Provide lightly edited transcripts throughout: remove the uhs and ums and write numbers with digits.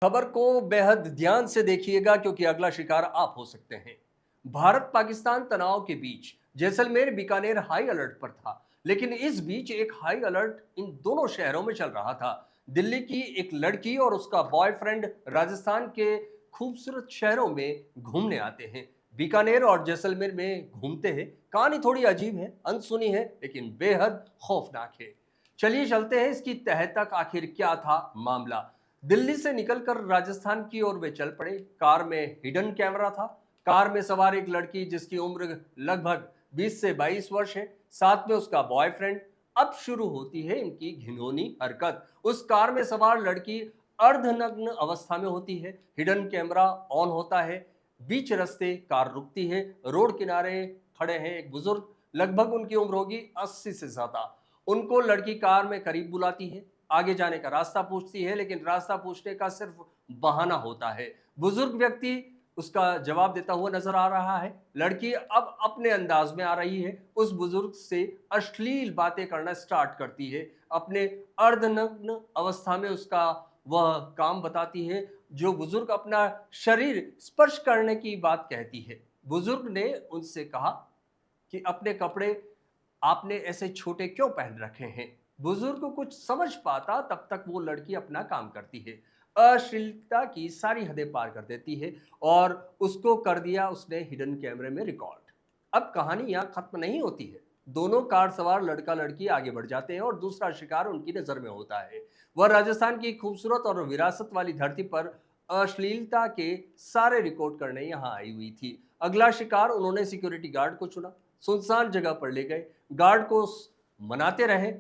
खबर को बेहद ध्यान से देखिएगा क्योंकि अगला शिकार आप हो सकते हैं। भारत पाकिस्तान तनाव के बीच जैसलमेर बीकानेर हाई अलर्ट पर था, लेकिन इस बीच एक हाई अलर्ट इन दोनों शहरों में चल रहा था। दिल्ली की एक लड़की और उसका बॉयफ्रेंड राजस्थान के खूबसूरत शहरों में घूमने आते हैं। बीकानेर और जैसलमेर में घूमते हैं। कहानी थोड़ी अजीब है, अनसुनी है, लेकिन बेहद खौफनाक है। चलिए चलते हैं इसकी तह तक, आखिर क्या था मामला। दिल्ली से निकलकर राजस्थान की ओर वे चल पड़े। कार में हिडन कैमरा था। कार में सवार एक लड़की जिसकी उम्र लगभग 20 से 22 वर्ष है, साथ में उसका बॉयफ्रेंड। अब शुरू होती है इनकी घिनौनी हरकत। उस कार में सवार लड़की अर्धनग्न अवस्था में होती है। हिडन कैमरा ऑन होता है। बीच रास्ते कार रुकती है। रोड किनारे खड़े हैं एक बुजुर्ग, लगभग उनकी उम्र होगी 80 से ज्यादा। उनको लड़की कार में करीब बुलाती है, आगे जाने का रास्ता पूछती है, लेकिन रास्ता पूछने का सिर्फ बहाना होता है। बुजुर्ग व्यक्ति उसका जवाब देता हुआ नजर आ रहा है। लड़की अब अपने अंदाज में आ रही है, उस बुजुर्ग से अश्लील बातें करना स्टार्ट करती है। अपने अर्धनग्न अवस्था में उसका वह काम बताती है, जो बुजुर्ग अपना शरीर स्पर्श करने की बात कहती है। बुजुर्ग ने उनसे कहा कि अपने कपड़े आपने ऐसे छोटे क्यों पहन रखे हैं। बुजुर्ग को कुछ समझ पाता तब तक वो लड़की अपना काम करती है। अश्लीलता की सारी हदें पार कर देती है और उसको कर दिया उसने हिडन कैमरे में रिकॉर्ड। अब कहानी यहाँ खत्म नहीं होती है। दोनों कार सवार लड़का लड़की आगे बढ़ जाते हैं और दूसरा शिकार उनकी नजर में होता है। वह राजस्थान की खूबसूरत और विरासत वाली धरती पर अश्लीलता के सारे रिकॉर्ड करने यहाँ आई हुई थी। अगला शिकार उन्होंने सिक्योरिटी गार्ड को चुना। सुनसान जगह पर ले गए। गार्ड को मनाते रहे,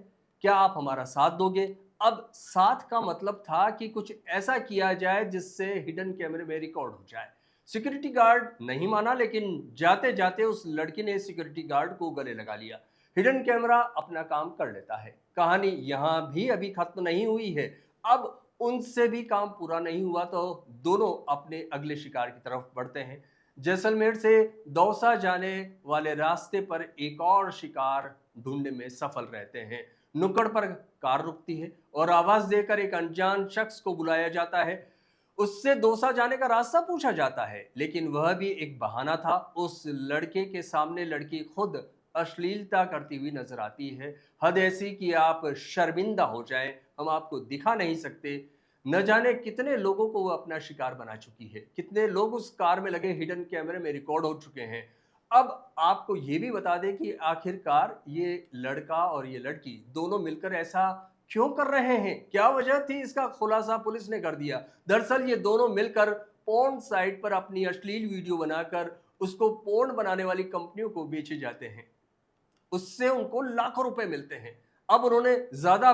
क्या आप हमारा साथ दोगे। अब साथ का मतलब था कि कुछ ऐसा किया जाए जिससे हिडन कैमरे में रिकॉर्ड हो जाए। सिक्योरिटी गार्ड नहीं माना, लेकिन जाते जाते उस लड़की ने सिक्योरिटी गार्ड को गले लगा लिया। हिडन कैमरा अपना काम कर लेता है। कहानी यहां भी अभी खत्म नहीं हुई है। अब उनसे भी काम पूरा नहीं हुआ तो दोनों अपने अगले शिकार की तरफ बढ़ते हैं। जैसलमेर से दौसा जाने वाले रास्ते पर एक और शिकार ढूंढने में सफल रहते हैं। नुक्कड़ पर कार रुकती है और आवाज देकर एक अनजान शख्स को बुलाया जाता है। उससे दौसा जाने का रास्ता पूछा जाता है, लेकिन वह भी एक बहाना था। उस लड़के के सामने लड़की खुद अश्लीलता करती हुई नजर आती है। हद ऐसी कि आप शर्मिंदा हो जाएं, हम आपको दिखा नहीं सकते। न जाने कितने लोगों को वो अपना शिकार बना चुकी है, कितने लोग उस कार में लगे हिडन कैमरे में रिकॉर्ड हो चुके हैं। अब आपको ये भी बता दें कि आखिरकार ये लड़का और ये लड़की दोनों मिलकर ऐसा क्यों कर रहे हैं, क्या वजह थी, इसका खुलासा पुलिस ने कर दिया। दरअसल ये दोनों मिलकर पोर्न साइट पर अपनी अश्लील वीडियो बनाकर उसको पोर्न बनाने वाली कंपनियों को बेचे जाते हैं। उससे उनको लाखों रुपए मिलते हैं। अब उन्होंने ज्यादा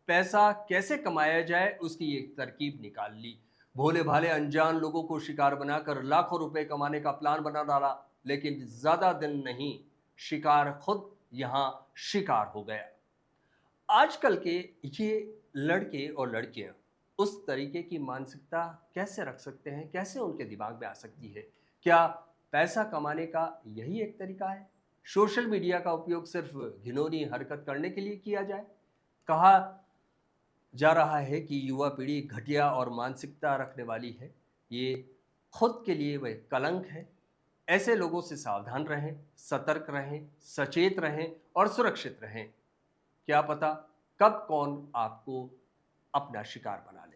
पैसा कैसे कमाया जाए उसकी एक तरकीब निकाल ली। भोले भाले अनजान लोगों को शिकार बनाकर लाखों रुपए कमाने का प्लान बना डाला, लेकिन ज्यादा दिन नहीं, शिकार खुद यहां शिकार हो गया। आजकल के ये लड़के और लड़कियां उस तरीके की मानसिकता कैसे रख सकते हैं, कैसे उनके दिमाग में आ सकती है। क्या पैसा कमाने का यही एक तरीका है? सोशल मीडिया का उपयोग सिर्फ घिनौनी हरकत करने के लिए किया जाए? कहा जा रहा है कि युवा पीढ़ी घटिया और मानसिकता रखने वाली है। ये खुद के लिए वह कलंक है। ऐसे लोगों से सावधान रहें, सतर्क रहें, सचेत रहें और सुरक्षित रहें। क्या पता कब कौन आपको अपना शिकार बना ले।